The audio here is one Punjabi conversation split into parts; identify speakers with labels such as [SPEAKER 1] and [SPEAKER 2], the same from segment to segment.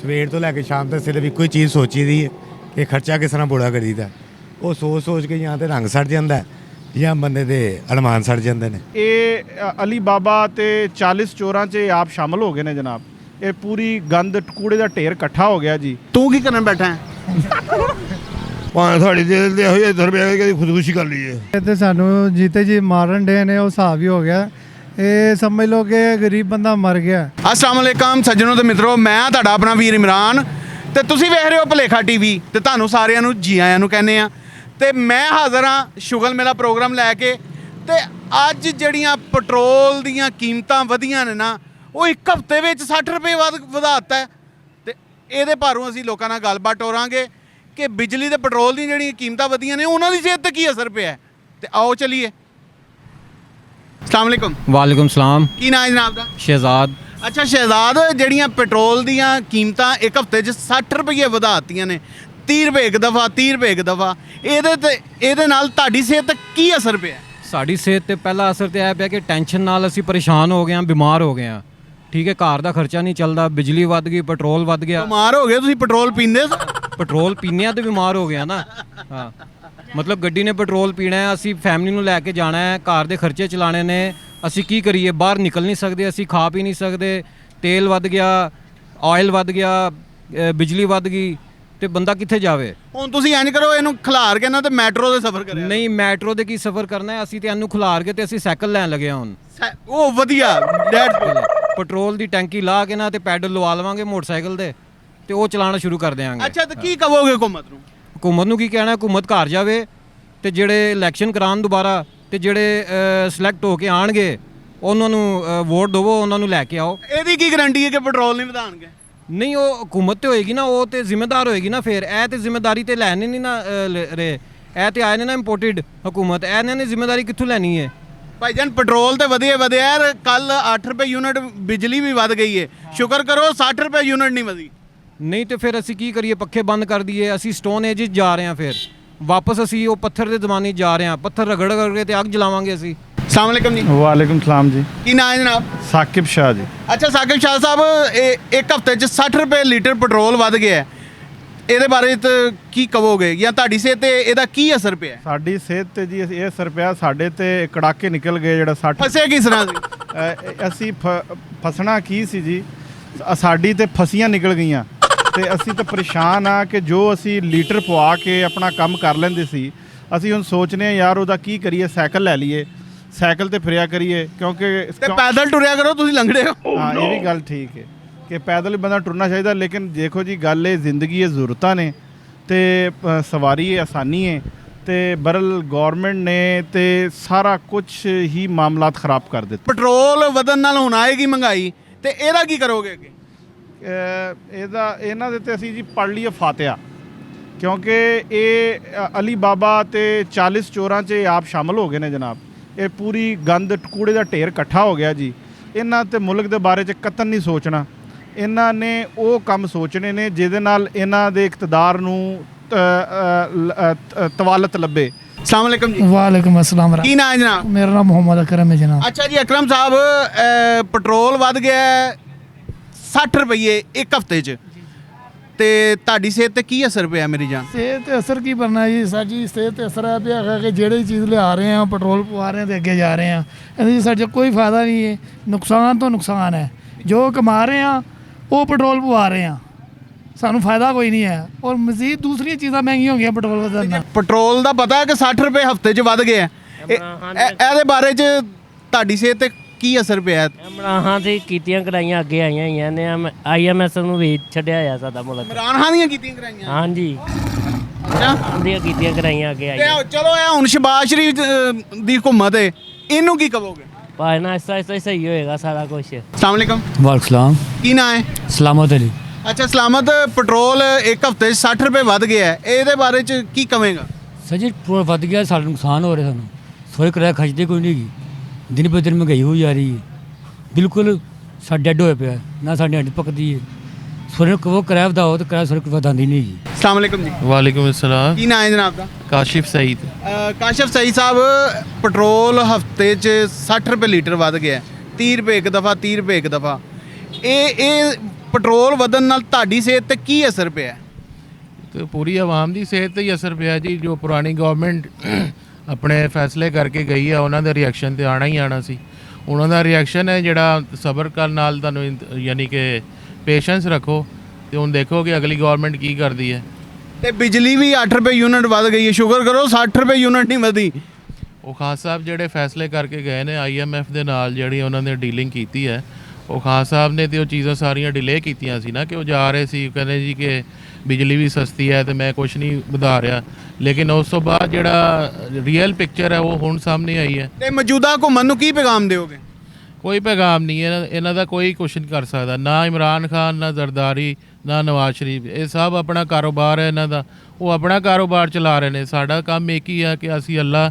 [SPEAKER 1] ਸਵੇਰ ਤੋਂ ਲੈ ਕੇ ਸ਼ਾਮ ਤੱਕ ਸਿਰਫ ਇੱਕੋ ਹੀ ਚੀਜ਼ ਸੋਚੀ ਦੀ ਹੈ ਕਿ ਖਰਚਾ ਕਿਸ ਤਰ੍ਹਾਂ ਪੂਰਾ ਕਰੀਦਾ। ਉਹ ਸੋਚ ਕੇ ਜਾਂ ਤੇ ਰੰਗ ਸੜ ਜਾਂਦਾ ਜਾਂ ਬੰਦੇ ਦੇ ਅਰਮਾਨ ਸੜ ਜਾਂਦੇ ਨੇ।
[SPEAKER 2] ਇਹ ਅਲੀ ਬਾਬਾ ਤੇ 40 ਚੋਰਾਂ 'ਚ ਆਪ ਸ਼ਾਮਲ ਹੋ ਗਏ ਨੇ ਜਨਾਬ। ਇਹ ਪੂਰੀ ਗੰਦ ਕੂੜੇ ਦਾ ਢੇਰ ਇਕੱਠਾ ਹੋ ਗਿਆ ਜੀ।
[SPEAKER 3] ਤੂੰ ਕੀ ਕਰਨ ਬੈਠਾ ਹੈ?
[SPEAKER 4] ਭਾਵੇਂ ਸਾਡੀ ਦੇ ਹੋਈ 10 ਰੁਪਏ ਦੀ ਖੁਦਕੁਸ਼ੀ ਕਰ ਲਈਏ।
[SPEAKER 5] ਇਹ ਤੇ ਸਾਨੂੰ ਜੀਤੇ ਜੀ ਮਾਰਨ ਡੇ ਨੇ, ਉਹ ਹਿਸਾਬ ਹੀ ਹੋ ਗਿਆ। ਇਹ ਸਮਝ ਲਓ ਕਿ ਗਰੀਬ ਬੰਦਾ ਮਰ ਗਿਆ।
[SPEAKER 3] अस्सलाम वालेकुम ਸੱਜਣੋ ਤੇ ਮਿੱਤਰੋ, ਮੈਂ ਤੁਹਾਡਾ ਆਪਣਾ ਵੀਰ ਇਮਰਾਨ ਤੇ ਤੁਸੀਂ ਵੇਖ ਰਹੇ ਹੋ ਭਲੇਖਾ ਟੀਵੀ ਤੇ ਤੁਹਾਨੂੰ ਸਾਰਿਆਂ ਨੂੰ ਜੀ ਆਇਆਂ ਨੂੰ ਕਹਿੰਦੇ ਆ। ਤੇ ਮੈਂ ਹਾਜ਼ਰ ਹਾਂ ਸ਼ੁਗਲ ਮੇਲਾ ਪ੍ਰੋਗਰਾਮ ਲੈ ਕੇ। ਤੇ ਅੱਜ ਜਿਹੜੀਆਂ ਪੈਟਰੋਲ ਦੀਆਂ ਕੀਮਤਾਂ ਵਧੀਆਂ ਨੇ ਨਾ, ਉਹ ਇੱਕ ਹਫ਼ਤੇ ਵਿੱਚ 60 ਰੁਪਏ ਵਧਾ ਦਿੱਤਾ ਹੈ। ਤੇ ਇਹਦੇ ਭਾਰੋਂ ਅਸੀਂ ਲੋਕਾਂ ਨਾਲ ਗੱਲਬਾਤ ਤੋਰਾਂਗੇ ਕਿ ਬਿਜਲੀ ਤੇ ਪੈਟਰੋਲ ਦੀਆਂ ਜਿਹੜੀਆਂ ਕੀਮਤਾਂ ਵਧੀਆਂ ਨੇ ਉਹਨਾਂ ਦੀ ਸਿਹਤ ਤੇ ਕੀ ਅਸਰ ਪਿਆ ਹੈ। ਤੇ ਆਓ ਚਲੀਏ। अस्सलाम वालेकुम।
[SPEAKER 6] वालेकुम सलाम।
[SPEAKER 3] ਕੀ ਨਾਂ ਹੈ ਜਨਾਬ ਦਾ?
[SPEAKER 6] शहजाद।
[SPEAKER 3] ਅੱਛਾ ਸ਼ਹਿਜ਼ਾਦ, ਜਿਹੜੀਆਂ ਪੈਟਰੋਲ ਦੀਆਂ ਕੀਮਤਾਂ ਇੱਕ ਹਫ਼ਤੇ 'ਚ 60 ਰੁਪਏ ਵਧਾਤੀਆਂ ਨੇ, 30 ਰੁਪਏ ਇੱਕ ਦਫਾ, 30 ਰੁਪਏ ਇੱਕ ਦਫਾ, ਇਹਦੇ ਨਾਲ ਤੁਹਾਡੀ ਸਿਹਤ ਤੇ ਕੀ ਅਸਰ ਪਿਆ?
[SPEAKER 6] ਸਾਡੀ ਸਿਹਤ ਤੇ ਪਹਿਲਾ ਅਸਰ ਤੇ ਇਹ ਪਿਆ ਕਿ ਟੈਨਸ਼ਨ ਨਾਲ ਅਸੀਂ ਪਰੇਸ਼ਾਨ ਹੋ ਗਏ ਹਾਂ, ਬਿਮਾਰ ਹੋ ਗਏ ਹਾਂ। ਠੀਕ ਹੈ, ਘਰ ਦਾ ਖਰਚਾ ਨਹੀਂ ਚੱਲਦਾ, ਬਿਜਲੀ ਵੱਧ ਗਈ, ਪੈਟਰੋਲ ਵੱਧ ਗਿਆ।
[SPEAKER 3] ਬਿਮਾਰ ਹੋ ਗਏ ਤੁਸੀਂ? ਪੈਟਰੋਲ ਪੀਂਦੇ?
[SPEAKER 6] ਪੈਟਰੋਲ ਪੀਂਦੇ ਹਾਂ ਤੇ ਬਿਮਾਰ ਹੋ ਗਏ ਹਾਂ ਨਾ। ਹਾਂ, ਮਤਲਬ ਗੱਡੀ ਨੇ ਪੈਟਰੋਲ ਪੀਣਾ ਹੈ, ਅਸੀਂ ਫੈਮਿਲੀ ਨੂੰ ਲੈ ਕੇ ਜਾਣਾ ਹੈ, ਘਰ ਦੇ ਖਰਚੇ ਚਲਾਣੇ ਨੇ, ਅਸੀਂ ਕੀ ਕਰੀਏ? ਬਾਹਰ ਨਿਕਲ ਨਹੀਂ ਸਕਦੇ, ਅਸੀਂ ਖਾ ਪੀ ਨਹੀਂ ਸਕਦੇ। ਤੇਲ ਵੱਧ ਗਿਆ, ਆਇਲ ਵੱਧ ਗਿਆ, ਬਿਜਲੀ ਵੱਧ ਗਈ, ਤੇ ਬੰਦਾ ਕਿੱਥੇ ਜਾਵੇ?
[SPEAKER 3] ਹੁਣ ਤੁਸੀਂ ਇੰਝ ਕਰੋ, ਇਹਨੂੰ ਖਿਲਾਰ ਕੇ ਨਾ ਤੇ ਮੈਟਰੋ ਦੇ ਸਫ਼ਰ ਕਰਿਆ।
[SPEAKER 6] ਨਹੀਂ, ਮੈਟਰੋ ਦੇ ਕੀ ਸਫ਼ਰ ਕਰਨਾ ਹੈ? ਅਸੀਂ ਤੇ ਇਹਨੂੰ ਖਿਲਾਰ ਕੇ ਤੇ ਅਸੀਂ ਸਾਈਕਲ ਲੈਣ ਲੱਗੇ ਹਾਂ ਹੁਣ।
[SPEAKER 3] ਉਹ ਵਧੀਆ
[SPEAKER 6] ਪੈਟਰੋਲ ਦੀ ਟੈਂਕੀ ਲਾ ਕੇ ਨਾ ਤੇ ਪੈਡਲ ਲਵਾ ਲਵਾਂਗੇ ਮੋਟਰਸਾਈਕਲ ਦੇ ਤੇ ਉਹ ਚਲਾਉਣਾ ਸ਼ੁਰੂ ਕਰ ਦਿਆਂਗੇ।
[SPEAKER 3] ਅੱਛਾ, ਤੇ ਕੀ ਕਹੋਗੇ ਹੁਕੂਮਤ ਨੂੰ?
[SPEAKER 6] ਹਕੂਮਤ ਨੂੰ ਕੀ ਕਹਿਣਾ? ਹਕੂਮਤ ਘਰ ਜਾਵੇ ਤੇ ਜਿਹੜੇ ਇਲੈਕਸ਼ਨ ਕਰਾਉਣ ਦੁਬਾਰਾ, ਤੇ ਜਿਹੜੇ ਸਿਲੈਕਟ ਹੋ ਕੇ ਆਣਗੇ ਉਹਨਾਂ ਨੂੰ ਵੋਟ ਦੇਵੋ, ਉਹਨਾਂ ਨੂੰ ਲੈ ਕੇ ਆਓ।
[SPEAKER 3] ਇਹਦੀ ਕੀ ਗਾਰੰਟੀ ਹੈ ਕਿ ਪੈਟਰੋਲ ਨਹੀਂ ਵਧਾਉਣਗੇ?
[SPEAKER 6] ਨਹੀਂ, ਉਹ ਹਕੂਮਤ ਤੇ ਹੋਏਗੀ ਨਾ, ਉਹ ਤੇ ਜ਼ਿੰਮੇਦਾਰ ਹੋਏਗੀ ਨਾ। ਫਿਰ ਇਹ ਤੇ ਜ਼ਿੰਮੇਦਾਰੀ ਤੇ ਲੈਣੀ ਨਹੀਂ ਨਾ ਰਹੇ। ਇਹ ਤੇ ਆਏ ਨੇ ਨਾ ਇੰਪੋਰਟਡ ਹਕੂਮਤ, ਇਹਨਾਂ ਨੇ ਜ਼ਿੰਮੇਦਾਰੀ ਕਿੱਥੋਂ ਲੈਣੀ ਹੈ?
[SPEAKER 3] ਭਾਈਜਾਨ, ਪੈਟਰੋਲ ਤੇ ਵਧਿਆ ਯਾਰ। ਕੱਲ 8 ਰੁਪਏ ਯੂਨਿਟ ਬਿਜਲੀ ਵੀ ਵੱਧ ਗਈ ਹੈ। ਸ਼ੁਕਰ ਕਰੋ 60 ਰੁਪਏ ਯੂਨਿਟ ਨਹੀਂ ਵਧੀ।
[SPEAKER 6] ਨਹੀਂ ਤੇ ਫਿਰ ਅਸੀਂ ਕੀ ਕਰੀਏ? ਪੱਖੇ ਬੰਦ ਕਰ ਦਈਏ? ਅਸੀਂ ਸਟੋਨ ਏਜ 'ਚ ਜਾ ਰਹੇ ਹਾਂ, ਫਿਰ ਵਾਪਸ ਅਸੀਂ ਉਹ ਪੱਥਰ ਦੇ ਜ਼ਮਾਨੇ 'ਚ ਜਾ ਰਹੇ ਹਾਂ। ਪੱਥਰ ਰਗੜ ਕੇ ਤੇ ਅੱਗ ਜਲਾਵਾਂਗੇ ਅਸੀਂ।
[SPEAKER 3] अस्सलाम वालेकुम जी।
[SPEAKER 2] ਵਾਲੇਕੁਮ ਸਲਾਮ ਜੀ।
[SPEAKER 3] ਕੀ ਨਾਂ ਹੈ ਜਨਾਬ?
[SPEAKER 2] ਸਾਕਿਬ ਸ਼ਾਹ ਜੀ।
[SPEAKER 3] ਅੱਛਾ ਸਾਕਿਬ ਸ਼ਾਹ ਸਾਹਿਬ, ਇਹ ਇੱਕ ਹਫ਼ਤੇ 'ਚ 60 ਰੁਪਏ ਲੀਟਰ ਪੈਟਰੋਲ ਵੱਧ ਗਿਆ ਹੈ। ਇਹਦੇ ਬਾਰੇ ਤਾਂ ਕੀ ਕਹੋਗੇ, ਜਾਂ ਤੁਹਾਡੀ ਸਿਹਤ ਤੇ ਇਹਦਾ ਕੀ ਅਸਰ ਪਿਆ?
[SPEAKER 2] ਸਾਡੀ ਸਿਹਤ ਤੇ ਜੀ ਇਹ ਅਸਰ ਪਿਆ, ਸਾਡੇ ਤੇ ਕੜਾਕੇ ਨਿਕਲ ਗਏ। ਜਿਹੜਾ 60
[SPEAKER 3] ਫਸੇ ਕਿਸ ਤਰ੍ਹਾਂ ਸੀ?
[SPEAKER 2] ਅਸੀਂ ਫਸਣਾ ਕੀ ਸੀ ਜੀ, ਸਾਡੀ ਤੇ ਫਸੀਆਂ ਨਿਕਲ ਗਈਆਂ। ਤੇ ਅਸੀਂ ਤਾਂ ਪਰੇਸ਼ਾਨ ਆ ਕਿ ਜੋ ਅਸੀਂ ਲੀਟਰ ਪਵਾ ਕੇ ਆਪਣਾ ਕੰਮ ਕਰ ਲੈਂਦੇ ਸੀ, ਅਸੀਂ ਹੁਣ ਸੋਚਨੇ ਆ ਯਾਰ ਉਹਦਾ ਕੀ ਕਰੀਏ? ਸਾਈਕਲ ਲੈ ਲਈਏ, ਸਾਈਕਲ ਤੇ ਫਿਰਿਆ ਕਰੀਏ, ਕਿਉਂਕਿ
[SPEAKER 3] ਤੇ ਪੈਦਲ ਟੁਰਿਆ ਕਰੋ, ਤੁਸੀਂ ਲੰਘੜੇ ਹੋ।
[SPEAKER 2] ਹਾਂ, ਇਹ ਵੀ ਗੱਲ ਠੀਕ ਹੈ ਕਿ ਪੈਦਲ ਵੀ ਬੰਦਾ ਟੁਰਨਾ ਚਾਹੀਦਾ। ਲੇਕਿਨ ਦੇਖੋ ਜੀ, ਗੱਲ ਇਹ ਜ਼ਿੰਦਗੀ ਇਹ ਜ਼ਰੂਰਤਾਂ ਨੇ ਤੇ ਸਵਾਰੀ ਇਹ ਆਸਾਨੀ ਹੈ। ਤੇ ਬਰਲ ਗੌਰਮੈਂਟ ਨੇ ਤੇ ਸਾਰਾ ਕੁਝ ਹੀ ਮਾਮਲਾਤ ਖਰਾਬ ਕਰ ਦਿੱਤੇ।
[SPEAKER 3] ਪੈਟਰੋਲ ਵਧਣ ਨਾਲ ਹੁਣ ਆਏਗੀ ਮਹਿੰਗਾਈ, ਤੇ ਇਹਦਾ ਕੀ ਕਰੋਗੇ ਅੱਗੇ?
[SPEAKER 2] ਇਹਨਾਂ ਦੇ ਤੇ ਅਸੀਂ ਜੀ ਪੜ੍ਹ ਲਈਏ ਫਾਤਿਹਾ, ਕਿਉਂਕਿ ਇਹ ਅਲੀ ਬਾਬਾ ਤੇ 40 ਚੋਰਾਂ 'ਚ ਆਪ ਸ਼ਾਮਲ ਹੋ ਗਏ ਨੇ ਜਨਾਬ। ਇਹ ਪੂਰੀ ਗੰਦ ਕੂੜੇ ਦਾ ਢੇਰ ਇਕੱਠਾ ਹੋ ਗਿਆ ਜੀ। ਇਹਨਾਂ ਤੇ ਮੁਲਕ ਦੇ ਬਾਰੇ 'ਚ ਕਤਨ ਨਹੀਂ ਸੋਚਣਾ, ਇਹਨਾਂ ਨੇ ਉਹ ਕੰਮ ਸੋਚਣੇ ਨੇ ਜਿਹਦੇ ਨਾਲ ਇਹਨਾਂ ਦੇ ਇਕਤਦਾਰ ਨੂੰ ਤਵਾਲਤ ਲੱਭੇ।
[SPEAKER 3] अस्सलाम वालेकुम जी।
[SPEAKER 5] ਵਾਲੇਕੁਮ ਅਸਲਾਮ।
[SPEAKER 3] ਕੀ ਨਾਂ ਹੈ ਜਨਾਬ?
[SPEAKER 5] ਮੇਰਾ ਨਾਮ ਮੁਹੰਮਦ ਅਕਰਮ ਹੈ ਜਨਾਬ।
[SPEAKER 3] ਅੱਛਾ ਜੀ ਅਕਰਮ ਸਾਹਿਬ, ਪੈਟਰੋਲ ਵੱਧ ਗਿਆ 60 ਰੁਪਏ ਇੱਕ ਹਫ਼ਤੇ 'ਚ, ਤੇ ਤੁਹਾਡੀ ਸਿਹਤ ਤੇ ਕੀ ਅਸਰ ਪਿਆ ਮੇਰੀ ਜਾਨ?
[SPEAKER 5] ਸਿਹਤ ਤੇ ਅਸਰ ਕੀ ਕਰਨਾ ਜੀ? ਸਾਡੀ ਸਿਹਤ ਤੇ ਅਸਰ ਹੈ ਪਿਆ ਹੈਗਾ ਕਿ ਜਿਹੜੀ ਚੀਜ਼ ਲਿਆ ਰਹੇ ਹਾਂ, ਪੈਟਰੋਲ ਪਵਾ ਰਹੇ ਹਾਂ ਤੇ ਅੱਗੇ ਜਾ ਰਹੇ ਹਾਂ। ਇਹਦੇ 'ਚ ਸਾਡੇ ਕੋਈ ਫਾਇਦਾ ਨਹੀਂ ਹੈ, ਨੁਕਸਾਨ ਤੋਂ ਨੁਕਸਾਨ ਹੈ। ਜੋ ਕਮਾ ਰਹੇ ਹਾਂ ਉਹ ਪੈਟਰੋਲ ਪਵਾ ਰਹੇ ਹਾਂ, ਸਾਨੂੰ ਫਾਇਦਾ ਕੋਈ ਨਹੀਂ ਹੈ। ਔਰ ਮਜ਼ੀਦ ਦੂਸਰੀਆਂ ਚੀਜ਼ਾਂ ਮਹਿੰਗੀਆਂ ਹੋ ਗਈਆਂ ਪੈਟਰੋਲ ਵਧਣ ਨਾਲ।
[SPEAKER 3] ਪੈਟਰੋਲ ਦਾ ਪਤਾ ਹੈ ਕਿ 60 ਰੁਪਏ ਹਫ਼ਤੇ 'ਚ ਵੱਧ ਗਿਆ। ਇਹਦੇ ਬਾਰੇ 'ਚ ਤੁਹਾਡੀ ਸਿਹਤ ਤੇ ਕੀ ਅਸਰ ਪਿਆ?
[SPEAKER 7] ਇਮਰਾਨ ਤੇ ਕੀਤੀਆਂ ਕਰਾਈਆਂ ਅੱਗੇ ਆਈਆਂ ਹੋਈਆਂ ਨੇ। IMS ਨੂੰ ਵੇਚ ਛੱਡਿਆ ਹੋਇਆ ਸਾਡਾ ਮੁਲਕ।
[SPEAKER 3] ਇਮਰਾਨ ਖਾਨ ਦੀਆਂ ਕੀਤੀਆਂ ਕਰਾਈਆਂ?
[SPEAKER 7] ਹਾਂਜੀ,
[SPEAKER 3] ਅੱਛਾ,
[SPEAKER 7] ਉਹਦੀਆਂ ਕੀਤੀਆਂ ਕਰਾਈਆਂ ਅੱਗੇ ਆਈਆਂ।
[SPEAKER 3] ਤੇ ਚਲੋ ਇਹ ਹੁਣ ਸ਼ਬਾਜ਼ ਸ਼ਰੀਫ ਦੀ ਹੁਕੂਮਤ ਹੈ, ਇਹਨੂੰ ਕੀ ਕਹੋਗੇ?
[SPEAKER 7] ਪਾਣਾ ਆਹਿਸਤਾ ਆਹਿਸਤਾ ਸਹੀ ਹੋਏਗਾ ਸਾਰਾ ਕੁਝ।
[SPEAKER 3] अस्सलाम वालेकुम।
[SPEAKER 8] ਵਾਲੇਕੁਮ ਸਲਾਮ।
[SPEAKER 3] ਕੀ ਨਾਂ ਹੈ?
[SPEAKER 8] ਸਲਾਮਤ ਅਲੀ।
[SPEAKER 3] ਅੱਛਾ ਸਲਾਮਤ, ਪੈਟਰੋਲ ਇੱਕ ਹਫ਼ਤੇ 'ਚ 60 ਰੁਪਏ ਵੱਧ ਗਿਆ ਹੈ, ਇਹਦੇ ਬਾਰੇ 'ਚ ਕੀ ਕਹੇਗਾ?
[SPEAKER 8] ਸਰ ਜੀ ਪੈਟਰੋਲ ਵੱਧ ਗਿਆ, ਸਾਡਾ ਨੁਕਸਾਨ ਹੋ ਰਿਹਾ। ਸਾਨੂੰ ਸੋਏ ਕਿਰਾਇਆ ਖਰਚਦੇ ਕੋਈ ਨਹੀਂ ਗੀ, ਦਿਨ ਬ ਦਿਨ ਮਹਿੰਗਾਈ ਹੋਈ ਜਾ ਰਹੀ ਹੈ। ਬਿਲਕੁਲ ਸਾਡਾ ਡੈਡ ਹੋਇਆ ਪਿਆ, ਨਾ ਸਾਡੀ ਹੱਡੀ ਪੱਕਦੀ ਹੈ। ਸੋਰੇ ਕੋ ਕਿਰਾਇਆ ਵਧਾਓ ਤਾਂ ਕਿਰਾਇਆ ਸੋਰੇ ਵਧਾਉਂਦੀ ਨਹੀਂ ਜੀ।
[SPEAKER 3] अस्सलाम वालेकुम जी।
[SPEAKER 9] वालेकुम अस्सलाम।
[SPEAKER 3] ਕੀ ਨਾਂ ਹੈ ਜਨਾਬ ਦਾ?
[SPEAKER 9] काशिफ सईद।
[SPEAKER 3] ਕਾਸ਼ਫ ਸਈਦ ਸਾਹਿਬ, ਪੈਟਰੋਲ ਹਫ਼ਤੇ 'ਚ 60 ਰੁਪਏ ਲੀਟਰ ਵੱਧ ਗਿਆ, 30 ਰੁਪਏ ਇੱਕ ਦਫਾ, 30 ਰੁਪਏ ਇੱਕ ਦਫਾ। ਇਹ ਪੈਟਰੋਲ ਵਧਣ ਨਾਲ ਤੁਹਾਡੀ ਸਿਹਤ ਤੇ ਕੀ ਅਸਰ ਪਿਆ?
[SPEAKER 9] ਤੇ ਪੂਰੀ ਆਵਾਮ ਦੀ ਸਿਹਤ ਤੇ ਹੀ ਅਸਰ ਪਿਆ ਜੀ। ਜੋ ਪੁਰਾਣੀ ਗਵਰਨਮੈਂਟ ਆਪਣੇ ਫੈਸਲੇ ਕਰਕੇ ਗਈ ਆ ਉਹਨਾਂ ਦੇ ਰਿਐਕਸ਼ਨ ਤੇ ਆਣਾ ਹੀ ਆਣਾ ਸੀ। ਉਹਨਾਂ ਦਾ ਰਿਐਕਸ਼ਨ ਹੈ ਜਿਹੜਾ ਸਬਰ ਕਰਨ ਨਾਲ ਤੁਹਾਨੂੰ ਯਾਨੀ ਕਿ ਪੇਸ਼ੈਂਸ ਰੱਖੋ ਤੇ ਹੁਣ ਦੇਖੋ ਕਿ ਅਗਲੀ ਗਵਰਨਮੈਂਟ ਕੀ ਕਰਦੀ ਹੈ।
[SPEAKER 3] ਤੇ ਬਿਜਲੀ ਵੀ 8 ਰੁਪਏ ਯੂਨਿਟ ਵੱਧ ਗਈ ਹੈ, ਸ਼ੁਕਰ ਕਰੋ 60 ਰੁਪਏ ਯੂਨਿਟ ਨਹੀਂ ਵਧੀ।
[SPEAKER 9] ਉਹ ਖਾਸ ਸਾਹਿਬ ਜਿਹੜੇ ਫੈਸਲੇ ਕਰਕੇ ਗਏ ਨੇ IMF ਦੇ ਨਾਲ ਜਿਹੜੀ ਉਹਨਾਂ ਨੇ ਡੀਲਿੰਗ ਕੀਤੀ ਹੈ, ਉਹ ਖਾਸ ਸਾਹਿਬ ਨੇ ਤੇ ਉਹ ਚੀਜ਼ਾਂ ਸਾਰੀਆਂ ਡਿਲੇ ਕੀਤੀਆਂ ਸੀ ਨਾ ਕਿ ਉਹ ਜਾ ਰਹੇ ਸੀ ਕਹਿੰਦੇ ਜੀ ਕਿ ਬਿਜਲੀ ਵੀ ਸਸਤੀ ਹੈ ਤੇ ਮੈਂ ਕੁਝ ਨਹੀਂ ਵਧਾ ਰਿਹਾ, ਲੇਕਿਨ ਉਸ ਤੋਂ ਬਾਅਦ ਜਿਹੜਾ ਰੀਅਲ ਪਿਕਚਰ ਹੈ ਉਹ ਹੁਣ ਸਾਹਮਣੇ ਆਈ ਹੈ।
[SPEAKER 3] ਤੇ ਮੌਜੂਦਾ ਘੁੰਮਣ ਨੂੰ ਕੀ ਪੈਗਾਮ ਦਿਓਗੇ?
[SPEAKER 9] ਕੋਈ ਪੈਗਾਮ ਨਹੀਂ ਹੈ ਇਹਨਾਂ ਦਾ, ਕੋਈ ਕੁਛ ਨਹੀਂ ਕਰ ਸਕਦਾ, ਨਾ ਇਮਰਾਨ ਖਾਨ, ਨਾ ਜ਼ਰਦਾਰੀ, ਨਾ ਨਵਾਜ਼ ਸ਼ਰੀਫ। ਇਹ ਸਭ ਆਪਣਾ ਕਾਰੋਬਾਰ ਹੈ ਇਹਨਾਂ ਦਾ, ਉਹ ਆਪਣਾ ਕਾਰੋਬਾਰ ਚਲਾ ਰਹੇ ਨੇ। ਸਾਡਾ ਕੰਮ ਇੱਕ ਹੀ ਹੈ ਕਿ ਅਸੀਂ ਅੱਲਾ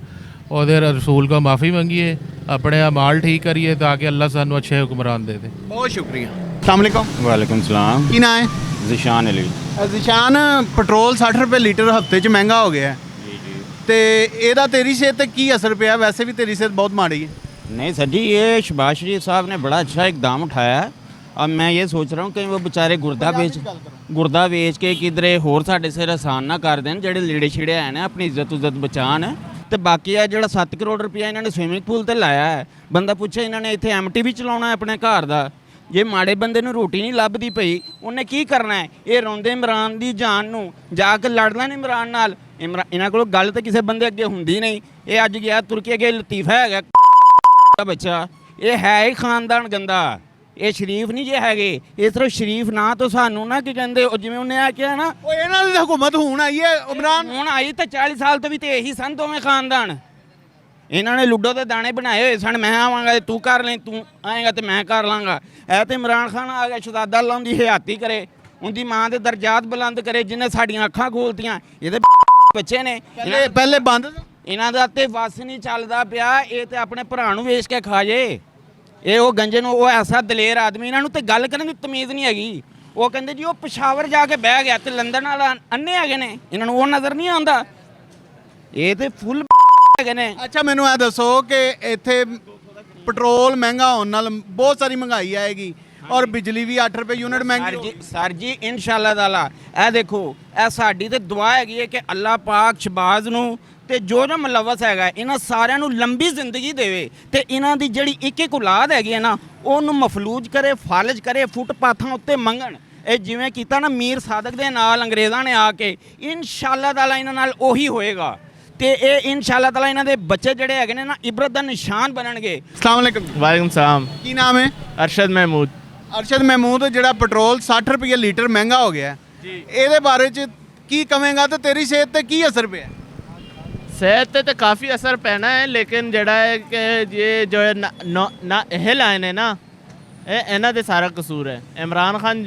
[SPEAKER 9] ਉਹਦੇ ਰਸੂਲ ਕੋ ਮਾफ़ी ਮੰਗੀਏ, ਆਪਣੇ ਅਮਾਲ ਠੀਕ ਕਰੀਏ ਤਾਂ ਕਿ ਅੱਲਾ ਸਾਨੂੰ ਅੱਛੇ ਹੁਕਮਰਾਨ ਦੇ ਦੇ।
[SPEAKER 3] ਬਹੁਤ ਸ਼ੁਕਰੀਆ। अस्सलाम वालेकुम।
[SPEAKER 10] वालेकुम सलाम।
[SPEAKER 3] ਕੀ ਨਾਂ ਹੈ?
[SPEAKER 10] ज़िशान अली।
[SPEAKER 3] ਜ਼ਿਸ਼ਾਨ, ਪੈਟਰੋਲ 60 ਰੁਪਏ ਲੀਟਰ ਹਫਤੇ 'ਚ ਮਹਿੰਗਾ ਹੋ ਗਿਆ ਹੈ
[SPEAKER 10] जी जी।
[SPEAKER 3] ਤੇ ਇਹਦਾ ਤੇਰੀ ਸਿਹਤ ਤੇ ਕੀ ਅਸਰ ਪਿਆ? ਵੈਸੇ ਵੀ ਤੇਰੀ ਸਿਹਤ ਬਹੁਤ ਮਾੜੀ ਹੈ।
[SPEAKER 10] नहीं सर जी, ये शहबाज शरीफ साहब ने बड़ा अच्छा इकदाम उठाया है। अब मैं ये सोच रहा हूँ कहीं वो बेचारे गुर्दा बेच के किधरे होर साढ़े सिर आसान ना कर देन, जेह्ड़े लीड़े छिड़े हैं ना अपनी इज्जत उज्जत बचान। ते बाकी है जेह्ड़ा 7 करोड़ रुपया इन्होंने स्विमिंग पूल ते लाया है, बंदा पुछे इन्होंने इत्थे MT भी चलाउणा है अपने घर दा। जे माड़े बंदे नूं रोटी नहीं लभदी पई उन्हें की करना है? ये रोंदे इमरान दी जान नूं जाके लड़ लैण इमरान नाल। इन्हां कोल गल ते किसी बंदे अगे हुंदी नहीं। ये अज गया तुर्की गया लतीफा है बच्चा, ये है ही खानदान गंदा, ये शरीफ नहीं जे हैगे। इस तरह शरीफ ना तो सानू ना कि कहंदे जिवें उन्हें आख्या ना
[SPEAKER 3] ਉਹ ਇਹਨਾਂ ਦੀ ਹਕੂਮਤ ਹੁਣ ਆਈ ਹੈ ਇਮਰਾਨ।
[SPEAKER 10] हुण आई तो 40 साल तो भी तो यही सन दोवें खानदान। इन्होंने लूडो के दाने बनाए हुए सन, मैं आवांगा तू कर लें, तू आएगा तो मैं कर लाँगा। है तो इमरान खान आ गया शहजादा अल्लाह उनकी हयाती करे, उनकी माँ के दर्जात बुलंद करे, जिन्हें साड़ियाँ अखां खोलतियां। ये बच्चे ने
[SPEAKER 3] ਪਹਿਲੇ ਬੰਦ
[SPEAKER 10] ਇਹਨਾਂ ਦਾ ਤੇ ਵਸ ਨਹੀਂ ਚੱਲਦਾ ਪਿਆ। ਇਹ ਤੇ ਆਪਣੇ ਭਰਾ ਨੂੰ ਵੇਚ ਕੇ ਖਾ ਜੇ। ਇਹ ਉਹ ਗੰਜੇ ਨੂੰ, ਉਹ ਐਸਾ ਦਲੇਰ ਆਦਮੀ, ਇਹਨਾਂ ਨੂੰ ਤੇ ਗੱਲ ਕਰਨ ਦੀ ਤਮੀਜ਼ ਨਹੀਂ ਹੈਗੀ। ਉਹ ਕਹਿੰਦੇ ਜੀ ਉਹ ਪਸ਼ਾਵਰ ਜਾ ਕੇ ਬਹਿ ਗਿਆ ਤੇ ਲੰਡਨ ਵਾਲਾ ਅੰਨੇ ਹੈਗੇ ਨੇ, ਇਹਨਾਂ ਨੂੰ ਉਹ ਨਜ਼ਰ ਨਹੀਂ ਆਉਂਦਾ। ਇਹ ਤੇ ਫੁੱਲ ਹੈਗੇ ਨੇ।
[SPEAKER 3] ਅੱਛਾ ਮੈਨੂੰ ਇਹ ਦੱਸੋ ਕਿ ਇੱਥੇ ਪੈਟਰੋਲ ਮਹਿੰਗਾ ਹੋਣ ਨਾਲ ਬਹੁਤ ਸਾਰੀ ਮਹਿੰਗਾਈ ਆਏਗੀ ਔਰ ਬਿਜਲੀ ਵੀ 8 ਰੁਪਏ ਯੂਨਿਟ ਮਹਿੰਗੀ।
[SPEAKER 10] ਸਰ ਜੀ ਇਨਸ਼ਾਅੱਲਾ ਤਾਲਾ ਇਹ ਦੇਖੋ, ਇਹ ਸਾਡੀ ਤੇ ਦੁਆ ਹੈਗੀ ਹੈ ਕਿ ਅੱਲਾਹ ਪਾਕ ਸ਼ਹਬਾਜ਼ ਨੂੰ ਤੇ ਜੋ ਨਾ ਮੁਲਵਸ ਹੈਗਾ ਇਹਨਾਂ ਸਾਰਿਆਂ ਨੂੰ ਲੰਬੀ ਜ਼ਿੰਦਗੀ ਦੇਵੇ ਤੇ ਇਹਨਾਂ ਦੀ ਜਿਹੜੀ ਇੱਕ ਇੱਕ ਔਲਾਦ ਹੈਗੀ ਹੈ ਨਾ ਉਹਨੂੰ ਮਫਲੂਜ ਕਰੇ, ਫਾਲਜ ਕਰੇ, ਫੁੱਟਪਾਥਾਂ ਉੱਤੇ ਮੰਗਣ। ਇਹ ਜਿਵੇਂ ਕੀਤਾ ਨਾ ਮੀਰ ਸਾਦਕ ਦੇ ਨਾਲ ਅੰਗਰੇਜ਼ਾਂ ਨੇ ਆ ਕੇ, ਇਨਸ਼ਾਅੱਲਾ ਤਾਲਾ ਇਹਨਾਂ ਨਾਲ ਉਹੀ ਹੋਏਗਾ ਤੇ ਇਹ ਇਨਸ਼ਾਅੱਲਾ ਤਾਲਾ ਇਹਨਾਂ ਦੇ ਬੱਚੇ ਜਿਹੜੇ ਹੈਗੇ ਨੇ ਨਾ ਇਬਰਤ ਦਾ ਨਿਸ਼ਾਨ ਬਣਨਗੇ।
[SPEAKER 3] अस्सलाम वालेकुम।
[SPEAKER 11] वालेकुम सलाम।
[SPEAKER 3] ਕੀ ਨਾਮ ਹੈ?
[SPEAKER 11] अरशद महमूद।
[SPEAKER 3] ਅਰਸ਼ਦ ਮਹਿਮੂਦ, ਜਿਹੜਾ ਪੈਟਰੋਲ 60 ਰੁਪਏ ਲੀਟਰ ਮਹਿੰਗਾ ਹੋ ਗਿਆ ਜੀ, ਇਹਦੇ ਬਾਰੇ ਚ ਕੀ ਕਵੇਂਗਾ ਤੇ ਤੇਰੀ ਸਿਹਤ ਤੇ ਕੀ ਅਸਰ ਪਿਆ?
[SPEAKER 11] सेहत ते काफ़ी असर पैना है, लेकिन जड़ा है कि ये जो है ना हिल आए ने ना, इन्हों दे सारा कसूर है। इमरान खान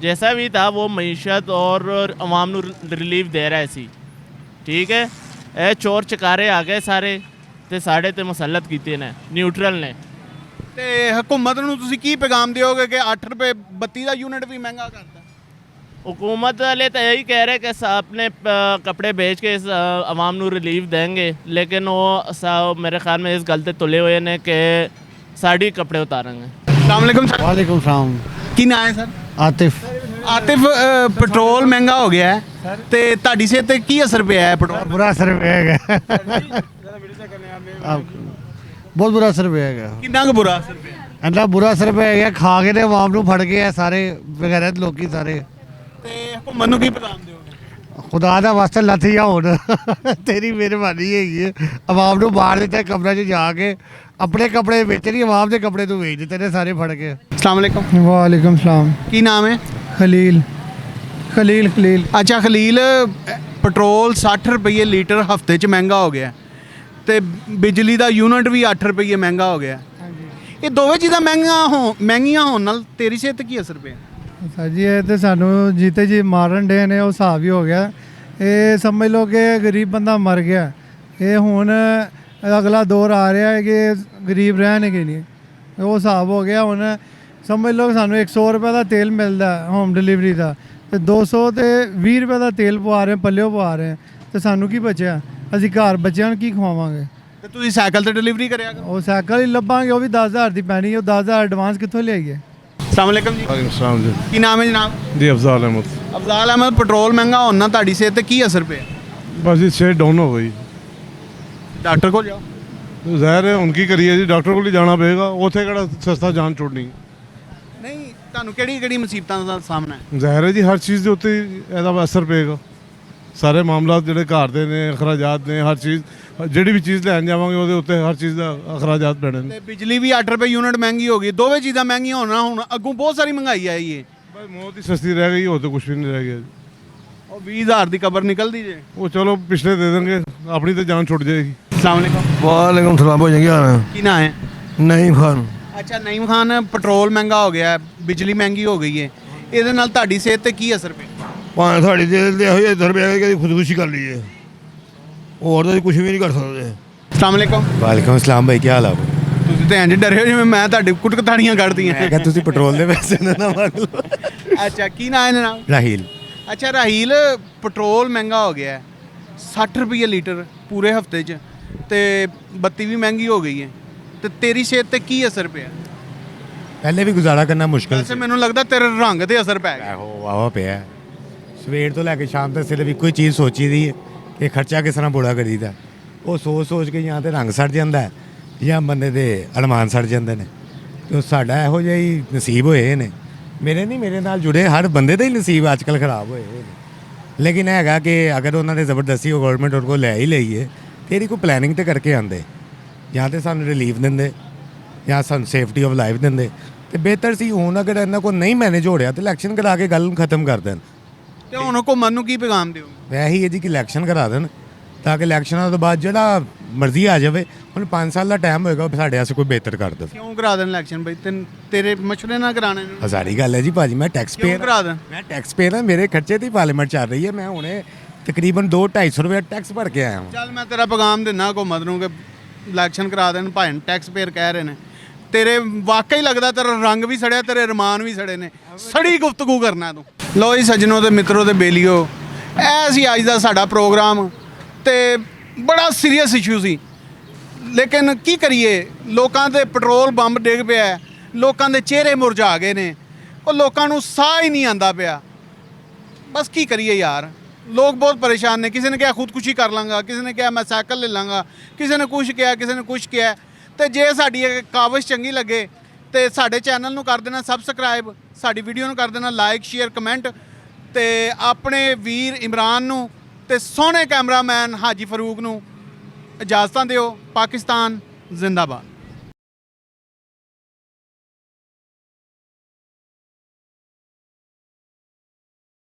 [SPEAKER 11] जैसा भी था वो मईशत और अवाम नू रिलीफ दे रहा है सी, ठीक है। ये चोर चकारे आ गए सारे ते साढ़े ते मुसलत कीते ने, न्यूट्रल ने।
[SPEAKER 3] ਤੇ ਹਕੂਮਤ ਨੂੰ ਤੁਸੀਂ ਕੀ ਪੈਗਾਮ ਦਿਓਗੇ ਕਿ 8 ਰੁਪਏ ਬੱਤੀ ਦਾ ਯੂਨਿਟ ਵੀ ਮਹਿੰਗਾ ਕਰਤਾ?
[SPEAKER 11] हुकूमत वाले तो यही कह रहे कि अपने कपड़े बेच के इस अवाम नू रिलीफ देंगे, लेकिन वो मेरे ख्याल में इस गल ते तुले हुए ने कि साड़ी कपड़े उतारेंगे।
[SPEAKER 3] अस्सलाम वालेकुम सर।
[SPEAKER 12] वालेकुम सलाम।
[SPEAKER 3] ਕੀ ਨਾਂ ਹੈ ਸਰ?
[SPEAKER 12] आतिफ।
[SPEAKER 3] ਆਤਿਫ, ਪੈਟਰੋਲ ਮਹਿੰਗਾ ਹੋ ਗਿਆ ਹੈ ਤੇ ਤੁਹਾਡੀ ਸਿਹਤ ਤੇ ਕੀ ਅਸਰ ਪਿਆ ਹੈ ਪੈਟਰੋਲ?
[SPEAKER 12] बुरा असर पेगा, बहुत बुरा असर पेगा।
[SPEAKER 3] ਕਿੰਨਾ ਕੁ ਬੁਰਾ ਅਸਰ ਪਿਆ?
[SPEAKER 12] ਇੰਨਾ ਬੁਰਾ असर पेगा, खा के ते आवाम ਨੂੰ ਫੜ ਗਏ ਆ ਸਾਰੇ ਬਗੈਰਤ ਲੋਕੀ ਸਾਰੇ।
[SPEAKER 3] ਤੇ ਹਕੂਮਤ ਨੂੰ ਕੀ ਪੈਗਾਮ ਦਿਓਗੇ?
[SPEAKER 12] ਖੁਦਾ ਦਾ ਵਾਸਤਾ ਲੱਥ ਜਾ ਹੁਣ, ਤੇਰੀ ਮਿਹਰਬਾਨੀ ਹੈਗੀ ਹੈ। ਆਵਾਮ ਨੂੰ ਬਾਹਰ ਦਿੱਤਾ ਕਮਰੇ 'ਚ ਜਾ ਕੇ, ਆਪਣੇ ਕੱਪੜੇ ਵੇਚ ਨਹੀਂ, ਆਵਾਮ ਦੇ ਕੱਪੜੇ ਤੂੰ ਵੇਚ ਦਿੱਤੇ ਨੇ ਸਾਰੇ ਫੜ ਕੇ।
[SPEAKER 3] अस्सलाम वालेकुम।
[SPEAKER 5] ਵਾਲੇਕੁਮ ਸਲਾਮ।
[SPEAKER 3] ਕੀ ਨਾਮ ਹੈ?
[SPEAKER 5] ਖਲੀਲ।
[SPEAKER 3] ਅੱਛਾ ਖਲੀਲ, ਪੈਟਰੋਲ 60 ਰੁਪਏ ਲੀਟਰ ਹਫਤੇ 'ਚ ਮਹਿੰਗਾ ਹੋ ਗਿਆ ਤੇ ਬਿਜਲੀ ਦਾ ਯੂਨਿਟ ਵੀ 8 ਰੁਪਏ ਮਹਿੰਗਾ ਹੋ ਗਿਆ। ਇਹ ਦੋਵੇਂ ਚੀਜ਼ਾਂ ਮਹਿੰਗੀਆਂ ਹੋਣ ਨਾਲ ਤੇਰੀ ਸਿਹਤ ਤੇ ਕੀ ਅਸਰ ਪਿਆ?
[SPEAKER 5] ਸਰ ਜੀ ਇਹ ਤੇ ਸਾਨੂੰ ਜੀਤੇ ਜੀ ਮਾਰਨ ਡੇ ਨੇ, ਉਹ ਹਿਸਾਬ ਹੀ ਹੋ ਗਿਆ। ਇਹ ਸਮਝ ਲਓ ਕਿ ਗਰੀਬ ਬੰਦਾ ਮਰ ਗਿਆ। ਇਹ ਹੁਣ ਅਗਲਾ ਦੌਰ ਆ ਰਿਹਾ ਹੈ ਕਿ ਗਰੀਬ ਰਹਿਣਗੇ ਨਹੀਂ, ਉਹ ਹਿਸਾਬ ਹੋ ਗਿਆ। ਹੁਣ ਸਮਝ ਲਓ ਸਾਨੂੰ 100 ਰੁਪਏ ਦਾ ਤੇਲ ਮਿਲਦਾ ਹੋਮ ਡਿਲੀਵਰੀ ਦਾ, ਤੇ 200 ਤੇ 20 ਰੁਪਏ ਦਾ ਤੇਲ ਪਵਾ ਰਹੇ, ਪੱਲਿਓ ਪਵਾ ਰਹੇ, ਤੇ ਸਾਨੂੰ ਕੀ ਬਚਿਆ? ਅਸੀਂ ਘਰ ਬੱਚਿਆਂ ਨੂੰ ਕੀ ਖਵਾਵਾਂਗੇ?
[SPEAKER 3] ਤੇ ਤੁਸੀਂ ਸਾਈਕਲ ਤੇ ਡਿਲੀਵਰੀ ਕਰਿਆ ਕਰੋ।
[SPEAKER 5] ਉਹ ਸਾਈਕਲ ਹੀ ਲੱਭਾਂਗੇ, ਉਹ ਵੀ 10,000 ਦੀ ਪੈਣੀ, ਉਹ 10,000 ਐਡਵਾਂਸ ਕਿੱਥੋਂ ਲਿਆਈਏ?
[SPEAKER 3] अस्सलाम वालेकुम जी।
[SPEAKER 4] ਵਾਲੇਕੁਮ ਸਲਾਮ ਜੀ।
[SPEAKER 3] ਕੀ ਨਾਮ ਹੈ ਜਨਾਬ?
[SPEAKER 4] ਜੀ ਅਫਜ਼ਾਲ ਅਹਿਮਦ।
[SPEAKER 3] ਅਫਜ਼ਾਲ ਅਹਿਮਦ, ਪੈਟਰੋਲ ਮਹਿੰਗਾ ਹੋਣ ਨਾਲ ਤੁਹਾਡੀ ਸਿਹਤ ਤੇ ਕੀ ਅਸਰ ਪਿਆ?
[SPEAKER 4] ਬਸ ਜੀ ਸਿਹਤ ਡਾਊਨ ਹੋ ਗਈ।
[SPEAKER 3] ਡਾਕਟਰ ਕੋਲ ਜਾਓ।
[SPEAKER 4] ਜ਼ਾਹਿਰ ਹੈ ਹੁਣ ਕੀ ਕਰੀਏ ਜੀ, ਡਾਕਟਰ ਕੋਲ ਹੀ ਜਾਣਾ ਪਏਗਾ, ਉੱਥੇ ਕਿਹੜਾ ਸਸਤਾ ਜਾਨ ਛੁੱਟਣੀ।
[SPEAKER 3] ਨਹੀਂ, ਤੁਹਾਨੂੰ ਕਿਹੜੀ ਕਿਹੜੀ ਮੁਸੀਬਤਾਂ ਦਾ ਸਾਹਮਣਾ ਹੈ?
[SPEAKER 4] ਜ਼ਾਹਿਰ ਹੈ ਜੀ ਹਰ ਚੀਜ਼ ਦੇ ਉੱਤੇ ਹੀ ਇਹਦਾ ਅਸਰ ਪਏਗਾ। ਸਾਰੇ ਮਾਮਲਾਤ ਜਿਹੜੇ ਘਰ ਦੇ ਨੇ, ਅਖਰਾਜਾਤ ਨੇ, ਹਰ ਚੀਜ਼ ਜਿਹੜੀ ਵੀ ਚੀਜ਼ ਲੈਣ ਜਾਵਾਂਗੇ ਉਹਦੇ ਉੱਤੇ ਹਰ ਚੀਜ਼ ਦਾ ਅਖਰਾਜਾਤ ਪੈਣੇ ਨੇ।
[SPEAKER 3] ਤੇ ਬਿਜਲੀ ਵੀ 8 ਰੁਪਏ ਯੂਨਿਟ ਮਹਿੰਗੀ ਹੋ ਗਈ, ਦੋਵੇਂ ਚੀਜ਼ਾਂ ਮਹਿੰਗੀਆਂ ਹੋਣਾ, ਹੁਣ ਅੱਗੋਂ ਬਹੁਤ ਸਾਰੀ ਮਹਿੰਗਾਈ ਆਈ ਹੈ।
[SPEAKER 4] ਬਸ ਮੌਤ ਹੀ ਸਸਤੀ ਰਹਿ ਗਈ, ਹੋਰ ਤਾਂ ਕੁਝ ਵੀ ਨਹੀਂ ਰਹਿ ਗਿਆ ਜੀ।
[SPEAKER 3] ਉਹ 20,000 ਦੀ ਕਬਰ ਨਿਕਲਦੀ ਜੇ।
[SPEAKER 4] ਉਹ ਚਲੋ ਪਿਛਲੇ ਦੇ ਦੇਣਗੇ, ਆਪਣੀ ਤਾਂ ਜਾਨ ਛੁੱਟ ਜਾਏਗੀ।
[SPEAKER 3] अस्सलाम वालेकुम।
[SPEAKER 4] ਵਾਲੇਕੁਮ ਸਲਾਮ ਭਾਈ ਕੀ ਹਾਲ ਹੈ?
[SPEAKER 3] ਕੀ ਨਾਂ ਹੈ?
[SPEAKER 4] ਨਈਮ ਖਾਨ।
[SPEAKER 3] ਅੱਛਾ ਨਈਮ ਖਾਨ, ਪੈਟਰੋਲ ਮਹਿੰਗਾ ਹੋ ਗਿਆ ਹੈ, ਬਿਜਲੀ ਮਹਿੰਗੀ ਹੋ ਗਈ ਹੈ, ਇਹਦੇ ਨਾਲ ਤੁਹਾਡੀ ਸਿਹਤ ਤੇ ਕੀ ਅਸਰ ਪਿਆ?
[SPEAKER 4] ਭਾਵੇਂ ਸਾਡੀ ਦਿਲ ਦੇ ਹੋਏ ਇਧਰ ਬੈ ਕੇ ਖੁਦਕੁਸ਼ੀ ਕਰ ਲਈਏ, ਹੋਰ ਤਾਂ ਕੁਝ ਵੀ ਨਹੀਂ ਕਰ ਸਕਦੇ।
[SPEAKER 3] अस्सलाम वालेकुम।
[SPEAKER 1] ਵਾਲੇਕੁਮ ਅਸਲਾਮ ਭਾਈ, ਕੀ ਹਾਲ ਆ?
[SPEAKER 3] ਤੁਸੀਂ ਤਾਂ ਇੰਜ ਡਰੇ ਹੋ ਜਿਵੇਂ ਮੈਂ ਤੁਹਾਡੇ ਕੁਟਕਤਾੜੀਆਂ ਕੱਢਦੀਆਂ।
[SPEAKER 1] ਮੈਂ ਕਿਹਾ ਤੁਸੀਂ ਪੈਟਰੋਲ ਦੇ ਪੈਸੇ ਨਾ ਮੰਗ ਲਓ।
[SPEAKER 3] ਅੱਛਾ ਕੀ ਨਾਂ ਹੈ ਜਨਾਬ?
[SPEAKER 1] ਰਾਹੀਲ।
[SPEAKER 3] ਅੱਛਾ ਰਾਹੀਲ, ਪੈਟਰੋਲ ਮਹਿੰਗਾ ਹੋ ਗਿਆ ਹੈ, 60 ਰੁਪਏ ਲੀਟਰ ਪੂਰੇ ਹਫਤੇ 'ਚ, ਤੇ ਬੱਤੀ ਵੀ ਮਹਿੰਗੀ ਹੋ ਗਈ ਹੈ, ਤੇ ਤੇਰੀ ਸਿਹਤ ਤੇ ਕੀ ਅਸਰ ਪਿਆ?
[SPEAKER 1] ਪਹਿਲੇ ਵੀ ਗੁਜ਼ਾਰਾ ਕਰਨਾ ਮੁਸ਼ਕਲ
[SPEAKER 3] ਵੈਸੇ ਮੈਨੂੰ ਲੱਗਦਾ ਤੇਰੇ ਰੰਗ ਤੇ ਅਸਰ ਪੈ ਗਿਆ।
[SPEAKER 1] ਆਹੋ ਵਾਵਾ ਪਿਆ। ਸਵੇਰ ਤੋਂ ਲੈ ਕੇ ਸ਼ਾਮ ਤੱਕ ਸਿਰਫ ਇੱਕੋ ਹੀ ਚੀਜ਼ ਸੋਚੀ ਦੀ ਹੈ ਕਿ ਖਰਚਾ ਕਿਸ ਤਰ੍ਹਾਂ ਪੂਰਾ ਕਰੀਦਾ। ਉਹ ਸੋਚ ਕੇ ਜਾਂ ਤੇ ਰੰਗ ਸੜ ਜਾਂਦਾ ਹੈ ਜਾਂ ਬੰਦੇ ਦੇ ਅਰਮਾਨ ਸੜ ਜਾਂਦੇ ਨੇ। ਤੇ ਸਾਡਾ ਇਹੋ ਜਿਹਾ ਹੀ ਨਸੀਬ ਹੋਏ ਨੇ। ਮੇਰੇ ਨਾਲ ਜੁੜੇ ਹਰ ਬੰਦੇ ਦਾ ਹੀ ਨਸੀਬ ਅੱਜ ਕੱਲ੍ਹ ਖਰਾਬ ਹੋਏ ਨੇ। ਲੇਕਿਨ ਇਹ ਹੈਗਾ ਕਿ ਅਗਰ ਉਹਨਾਂ ਦੇ ਜ਼ਬਰਦਸਤੀ ਉਹ ਗਵਰਨਮੈਂਟ ਉਹਨਾਂ ਕੋਲ ਲੈ ਹੀ ਲਈਏ, ਤੇਰੀ ਕੋਈ ਪਲੈਨਿੰਗ ਤੇ ਕਰਕੇ ਆਉਂਦੇ, ਜਾਂ ਤੇ ਸਾਨੂੰ ਰਿਲੀਫ ਦਿੰਦੇ ਜਾਂ ਸਾਨੂੰ ਸੇਫਟੀ ਆਫ ਲਾਈਫ ਦਿੰਦੇ, ਤੇ ਬਿਹਤਰ ਸੀ। ਹੁਣ ਅਗਰ ਇਹਨਾਂ ਕੋਲ ਨਹੀਂ ਮੈਨੇਜ ਹੋ ਰਿਹਾ ਤੇ ਇਲੈਕਸ਼ਨ ਕਰਾ ਕੇ ਗੱਲ ਨੂੰ ਖਤਮ ਕਰ ਦੇਣ।
[SPEAKER 3] ਤੇ ਹੁਣ ਘੁੰਮਣ ਨੂੰ ਕੀ ਪੈਗਾਮ ਦਿਓ?
[SPEAKER 1] ਵੈਸੇ ਹੀ ਹੈ ਜੀ ਕਿ ਇਲੈਕਸ਼ਨ ਕਰਾ ਦੇਣ, ਤਾਂ ਕਿ ਇਲੈਕਸ਼ਨਾਂ ਤੋਂ ਬਾਅਦ ਜਿਹੜਾ ਮਰਜ਼ੀ ਆ ਜਾਵੇ। ਹੁਣ 5 ਸਾਲ ਦਾ ਟਾਈਮ ਹੋਏਗਾ, ਸਾਡੇ ਵਾਸਤੇ ਕੋਈ ਬਿਹਤਰ ਕਰ ਦੇਵੇ।
[SPEAKER 3] ਕਿਉਂ ਕਰਾ ਦੇਣ ਇਲੈਕਸ਼ਨ ਬਈ? ਤੇਰੇ ਮਸ਼ਵਰੇ ਨਾਲ ਕਰਾਣੇ ਨੇ?
[SPEAKER 1] ਹਜ਼ਾਰੀ ਗੱਲ ਹੈ ਜੀ ਭਾਜੀ, ਮੈਂ ਟੈਕਸ
[SPEAKER 3] ਕਿਉਂ
[SPEAKER 1] ਪੇਅਰ
[SPEAKER 3] ਕਰਾ ਦੇਣ?
[SPEAKER 1] ਮੈਂ ਟੈਕਸ ਪੇਅਰ ਹਾਂ, ਮੇਰੇ ਖਰਚੇ ਤੇ ਹੀ ਪਾਰਲੀਮੈਂਟ ਚੱਲ ਰਹੀ ਹੈ। ਮੈਂ ਹੁਣੇ ਤਕਰੀਬਨ 200-250 ਰੁਪਏ ਟੈਕਸ ਭਰ ਕੇ ਆਇਆ ਹਾਂ।
[SPEAKER 3] ਚੱਲ ਮੈਂ ਤੇਰਾ ਪੈਗਾਮ ਦਿੰਦਾ ਹਕੂਮਤ ਨੂੰ ਕਿ ਇਲੈਕਸ਼ਨ ਕਰਾ ਦੇਣ, ਭਾਵੇਂ ਟੈਕਸ ਪੇਅਰ ਕਹਿ ਰਹੇ ਨੇ। ਤੇਰੇ ਵਾਕਈ ਲੱਗਦਾ ਤੇਰਾ ਰੰਗ ਵੀ ਸੜਿਆ, ਤੇਰੇ ਰਮਾਨ ਵੀ ਸੜੇ ਨੇ। ਸੜੀ ਗੁਫ਼ਤਗੂ ਕਰਨਾ ਤੂੰ। ਲੋ ਜੀ ਸੱਜਣੋ ਤੇ ਮਿੱਤਰੋ ਤੇ ਬੇਲੀਓ, ਇਹ ਸੀ ਅੱਜ ਦਾ ਸਾਡਾ ਪ੍ਰੋਗਰਾਮ, ਤੇ ਬੜਾ ਸੀਰੀਅਸ ਇਸ਼ੂ ਸੀ। ਲੇਕਿਨ ਕੀ ਕਰੀਏ, ਲੋਕਾਂ ਦੇ ਪੈਟਰੋਲ ਬੰਬ ਡਿੱਗ ਪਿਆ, ਲੋਕਾਂ ਦੇ ਚਿਹਰੇ ਮੁਰਝਾ ਗਏ ਨੇ, ਉਹ ਲੋਕਾਂ ਨੂੰ ਸਾਹ ਹੀ ਨਹੀਂ ਆਉਂਦਾ ਪਿਆ। ਬਸ ਕੀ ਕਰੀਏ ਯਾਰ, ਲੋਕ ਬਹੁਤ ਪਰੇਸ਼ਾਨ ਨੇ। ਕਿਸੇ ਨੇ ਕਿਹਾ ਖੁਦਕੁਸ਼ੀ ਕਰ ਲਾਂਗਾ, ਕਿਸੇ ਨੇ ਕਿਹਾ ਮੈਂ ਸਾਈਕਲ ਲੈ ਲਾਂਗਾ, ਕਿਸੇ ਨੇ ਕੁਛ ਕਿਹਾ, ਕਿਸੇ ਨੇ ਕੁਛ ਕਿਹਾ। ਤੇ ਜੇ ਸਾਡੀ ਇਹ ਕਾਵਿਸ਼ ਚੰਗੀ ਲੱਗੇ ਤੇ ਸਾਡੇ ਚੈਨਲ ਨੂੰ ਕਰ ਦੇਣਾ ਸਬਸਕ੍ਰਾਈਬ, ਸਾਡੀ ਵੀਡੀਓ ਨੂੰ ਕਰ ਦੇਣਾ ਲਾਈਕ, ਸ਼ੇਅਰ, ਕਮੈਂਟ, ਤੇ ਆਪਣੇ ਵੀਰ ਇਮਰਾਨ ਨੂੰ ਤੇ ਸੋਹਣੇ ਕੈਮਰਾਮੈਨ ਹਾਜੀ ਫਰੂਕ ਨੂੰ ਇਜਾਜ਼ਤਾਂ ਦਿਓ। ਪਾਕਿਸਤਾਨ ਜ਼ਿੰਦਾਬਾਦ।